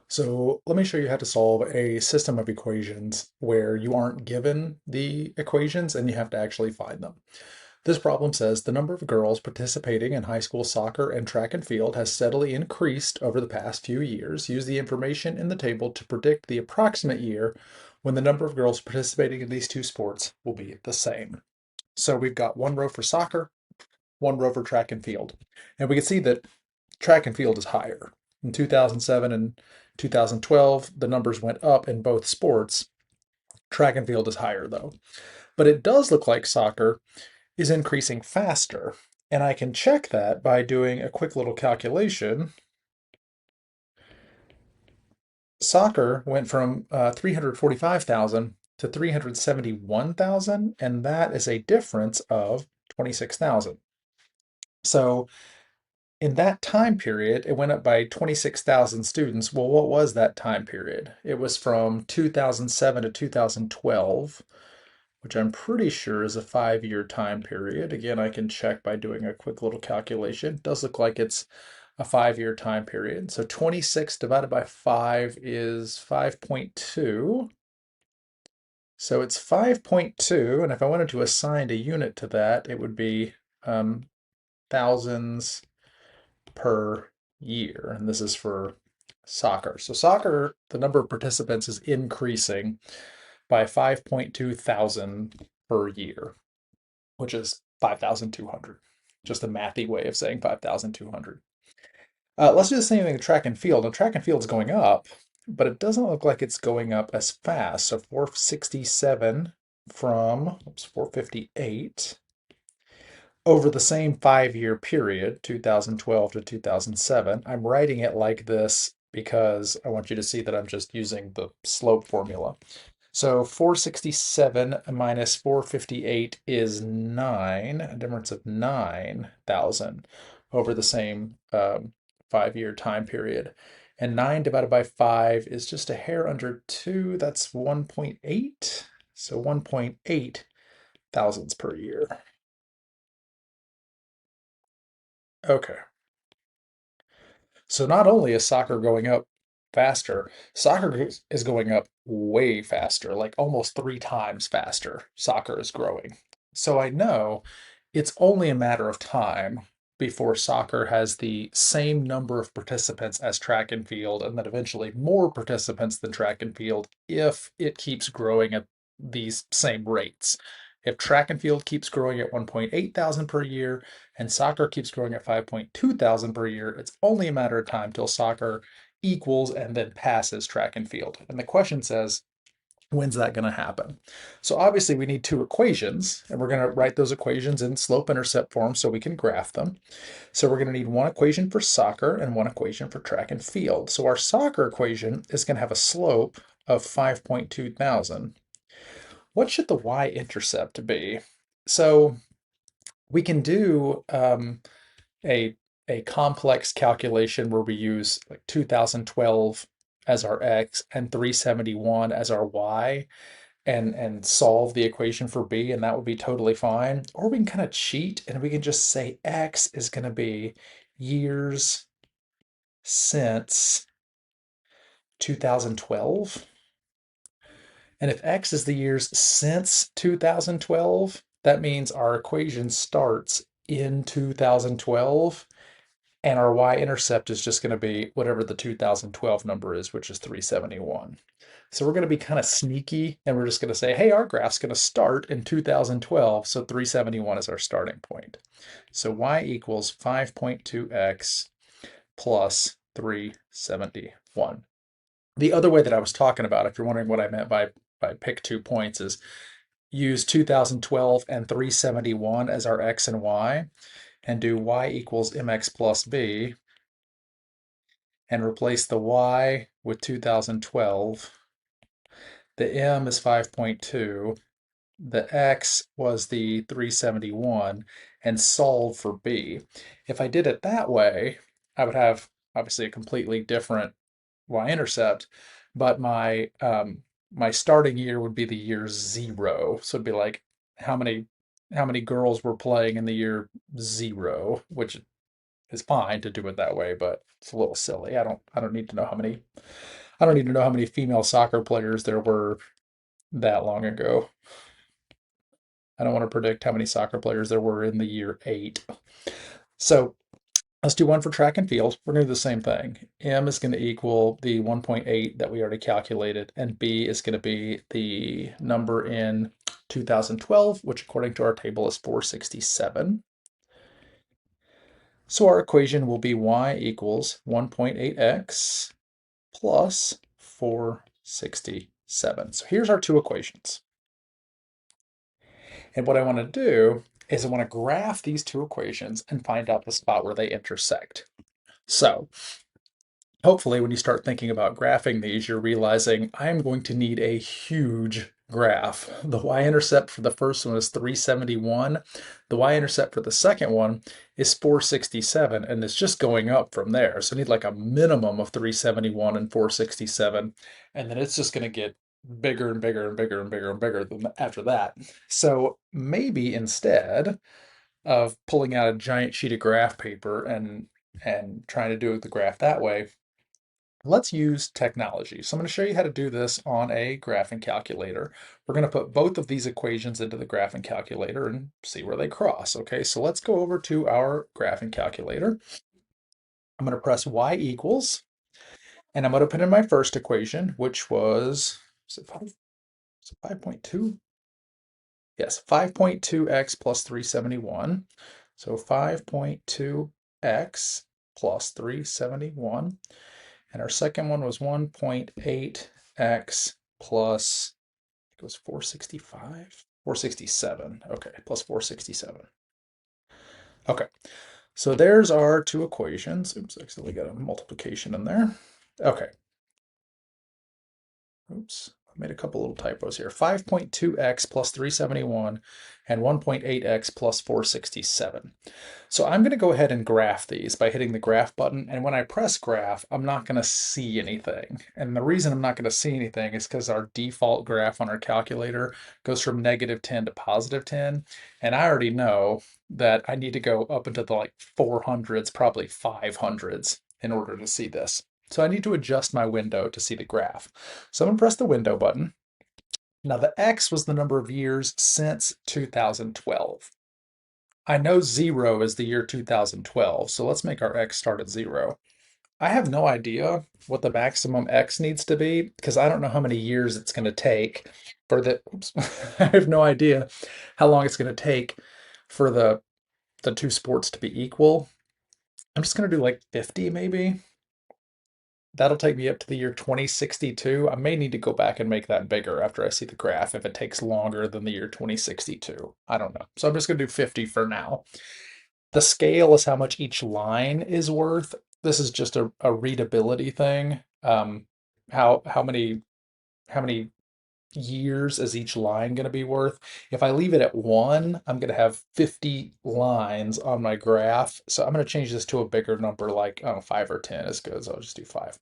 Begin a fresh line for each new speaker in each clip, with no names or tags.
So let me show you how to solve a system of equations where you aren't given the equations and you have to actually find them. This problem says the number of girls participating in high school soccer and track and field has steadily increased over the past few years. Use the information in the table to predict the approximate year when the number of girls participating in these two sports will be the same. So we've got one row for soccer, one row for track and field. And we can see that track and field is higher. In 2007 and 2012, the numbers went up in both sports. Track and field is higher though. But it does look like soccer is increasing faster. And I can check that by doing a quick little calculation. Soccer went from 345,000 to 371,000, and that is a difference of 26,000. So in that time period, it went up by 26,000 students. Well, what was that time period? It was from 2007 to 2012, which I'm pretty sure is a 5-year time period. Again, I can check by doing a quick little calculation. It does look like it's a 5-year time period. So 26 divided by 5 is 5.2. So it's 5.2, and if I wanted to assign a unit to that, it would be thousands per year, and this is for soccer. So soccer, the number of participants is increasing by 5.2 thousand per year, which is 5,200. Just a mathy way of saying 5,200. Let's do the same thing with track and field. And track and field is going up, but it doesn't look like it's going up as fast. So 467 from 458 over the same 5-year period, 2012 to 2007. I'm writing it like this because I want you to see that I'm just using the slope formula. So 467 minus 458 is 9, a difference of 9,000 over the same 5-year time period. And 9 divided by 5 is just a hair under 2. That's 1.8. So 1.8 thousandths per year. Okay. So not only is soccer going up faster, soccer is going up way faster, like almost 3 times faster. Soccer is growing. So I know it's only a matter of time before soccer has the same number of participants as track and field, and then eventually more participants than track and field if it keeps growing at these same rates. If track and field keeps growing at 1.8 thousand per year, and soccer keeps growing at 5.2 thousand per year, it's only a matter of time till soccer equals and then passes track and field. And the question says, when's that going to happen? So obviously we need two equations, and we're going to write those equations in slope-intercept form so we can graph them. So we're going to need one equation for soccer and one equation for track and field. So our soccer equation is going to have a slope of 5.2 thousand. What should the y-intercept be? So we can do a a complex calculation where we use like 2012 as our x and 371 as our y and solve the equation for b, and that would be totally fine. Or we can kind of cheat and we can just say x is going to be years since 2012. And if x is the years since 2012, that means our equation starts in 2012, and our y-intercept is just going to be whatever the 2012 number is, which is 371. So we're going to be kind of sneaky, and we're just going to say, hey, our graph's going to start in 2012, so 371 is our starting point. So y equals 5.2x plus 371. The other way that I was talking about, if you're wondering what I meant by pick 2 points, is use 2012 and 371 as our x and y, and do y equals mx plus b, and replace the y with 2012. The m is 5.2. The x was the 371, and solve for b. If I did it that way, I would have obviously a completely different y-intercept, but my starting year would be the year 0. So it'd be like how many girls were playing in the year 0, which is fine to do it that way, but it's a little silly. I don't need to know how many I don't need to know how many female soccer players there were that long ago. I don't want to predict how many soccer players there were in the year 8. So let's do one for track and field. We're going to do the same thing. M is going to equal the 1.8 that we already calculated, and B is going to be the number in 2012, which according to our table is 467. So our equation will be y equals 1.8x plus 467. So here's our two equations. And what I want to do is I want to graph these two equations and find out the spot where they intersect. So hopefully when you start thinking about graphing these, you're realizing I'm going to need a huge graph. The y-intercept for the first one is 371. The y-intercept for the second one is 467, and it's just going up from there. So I need like a minimum of 371 and 467, and then it's just going to get bigger and bigger and bigger and bigger and bigger after that. So maybe instead of pulling out a giant sheet of graph paper and trying to do the graph that way, let's use technology. So I'm going to show you how to do this on a graphing calculator. We're going to put both of these equations into the graphing calculator and see where they cross. Okay, so let's go over to our graphing calculator. I'm going to press y equals, and I'm going to put in my first equation, which was, is it 5.2? Yes, 5.2x plus 371. So 5.2x plus 371. And our second one was 1.8x plus, it was 465? 467. Okay, plus 467. Okay, so there's our two equations. Oops, actually got a multiplication in there. Okay. Oops, I made a couple little typos here. 5.2x plus 371 and 1.8x plus 467. So I'm going to go ahead and graph these by hitting the graph button. And when I press graph, I'm not going to see anything. And the reason I'm not going to see anything is because our default graph on our calculator goes from -10 to +10. And I already know that I need to go up into the like 400s, probably 500s in order to see this. So I need to adjust my window to see the graph. So I'm going to press the window button. Now the X was the number of years since 2012. I know 0 is the year 2012, so let's make our X start at 0. I have no idea what the maximum X needs to be because I don't know how many years it's going to take for the, oops, I have no idea how long it's going to take for the two sports to be equal. I'm just going to do like 50 maybe. That'll take me up to the year 2062. I may need to go back and make that bigger after I see the graph if it takes longer than the year 2062. I don't know. So I'm just going to do 50 for now. The scale is how much each line is worth. This is just a readability thing. How many years is each line going to be worth? If I leave it at 1, I'm going to have 50 lines on my graph. So I'm going to change this to a bigger number, like, I don't know, 5 or 10 is good. So I'll just do 5.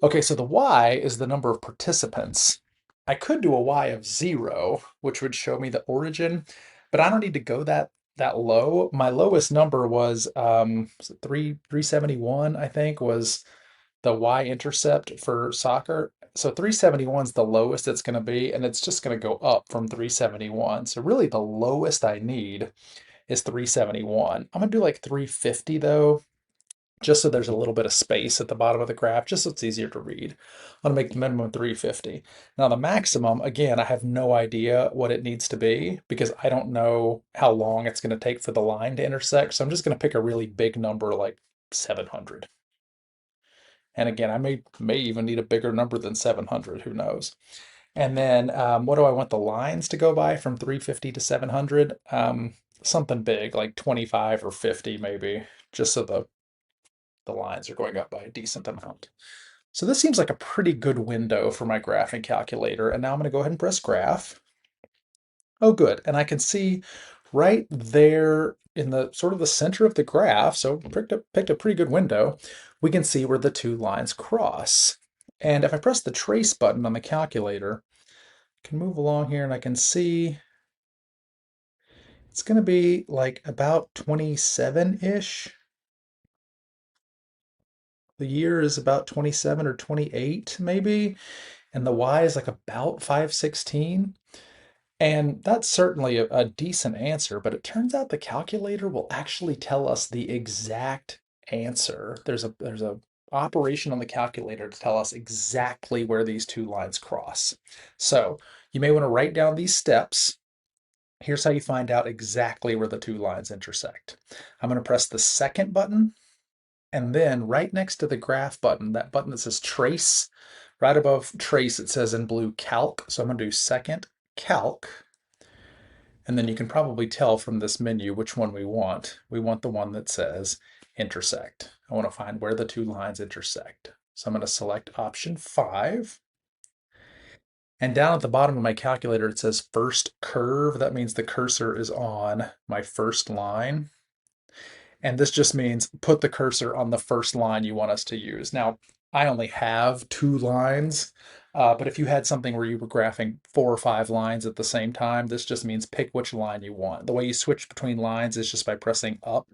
Okay, so the y is the number of participants. I could do a y of 0, which would show me the origin, but I don't need to go that low. My lowest number was 371, I think, was the y-intercept for soccer. So 371 is the lowest it's going to be, and it's just going to go up from 371. So really the lowest I need is 371. I'm going to do like 350 though, just so there's a little bit of space at the bottom of the graph, just so it's easier to read. I'm going to make the minimum 350. Now the maximum, again, I have no idea what it needs to be because I don't know how long it's going to take for the line to intersect. So I'm just going to pick a really big number like 700. And again, I may even need a bigger number than 700, who knows. And then what do I want the lines to go by from 350 to 700? Something big, like 25 or 50 maybe, just so the lines are going up by a decent amount. So this seems like a pretty good window for my graphing calculator. And now I'm going to go ahead and press graph. Oh, good. And I can see right there in the sort of the center of the graph, so picked a pretty good window, we can see where the two lines cross. And if I press the trace button on the calculator, I can move along here and I can see it's going to be like about 27-ish. The year is about 27 or 28, maybe, and the Y is like about 516. And that's certainly a decent answer, but it turns out the calculator will actually tell us the exact answer. There's a operation on the calculator to tell us exactly where these two lines cross. So you may want to write down these steps. Here's how you find out exactly where the two lines intersect. I'm going to press the second button, and then right next to the graph button, that button that says trace, right above trace, it says in blue calc. So I'm going to do second calc. And then you can probably tell from this menu which one we want. We want the one that says intersect. I want to find where the two lines intersect. So I'm going to select option 5. And down at the bottom of my calculator, it says first curve. That means the cursor is on my first line. And this just means put the cursor on the first line you want us to use. Now, I only have 2 lines, but if you had something where you were graphing 4 or 5 lines at the same time, this just means pick which line you want. The way you switch between lines is just by pressing up.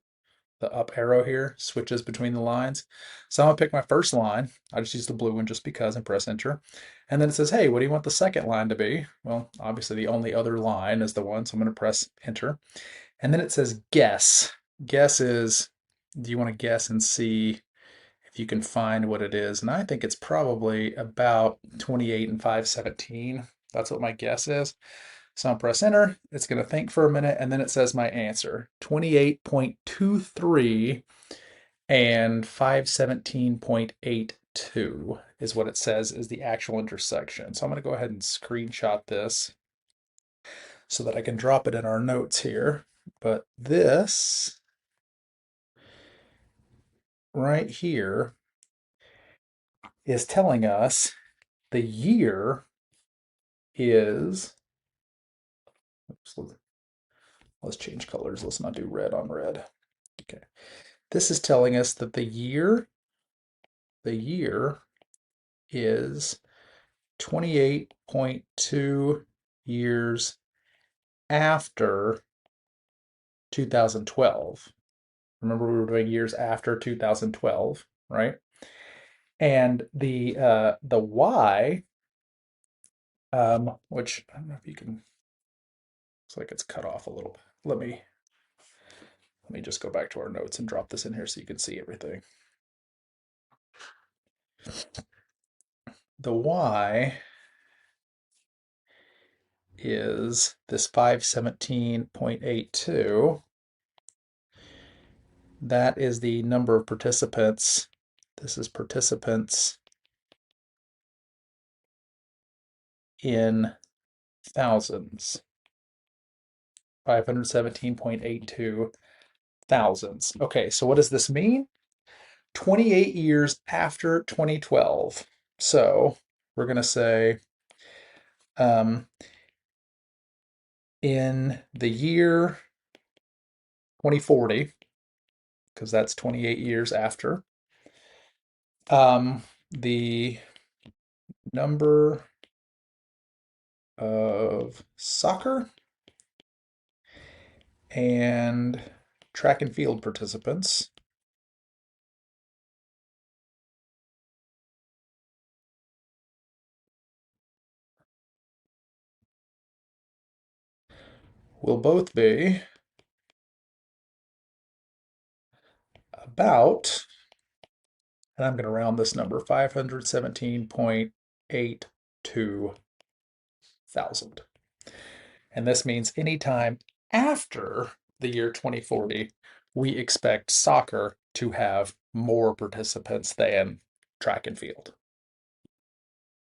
The up arrow here switches between the lines. So I'm gonna pick my first line. I just use the blue one just because and press enter. And then it says, hey, what do you want the second line to be? Well, obviously the only other line is the one, so I'm gonna press enter. And then it says guess. Guess is, do you want to guess and see if you can find what it is? And I think it's probably about 28 and 517. That's what my guess is. So I'll press enter. It's going to think for a minute, and then it says my answer. 28.23 and 517.82 is what it says is the actual intersection. So I'm going to go ahead and screenshot this so that I can drop it in our notes here. But this right here is telling us the year is, oops, let's change colors. Let's not do red on red. Okay. This is telling us that the year is 28.2 years after 2012. Remember, we were doing years after 2012, right? And the Y, which I don't know if you can, looks like it's cut off a little bit. Let me just go back to our notes and drop this in here so you can see everything. The Y is this 517.82. That is the number of participants. This is participants in thousands. 517.82 thousands. Okay, so what does this mean? 28 years after 2012. So we're going to say in the year 2040, because that's 28 years after, the number of soccer and track and field participants will both be about, and I'm going to round this number, 517.82 thousand. And this means anytime after the year 2040, we expect soccer to have more participants than track and field.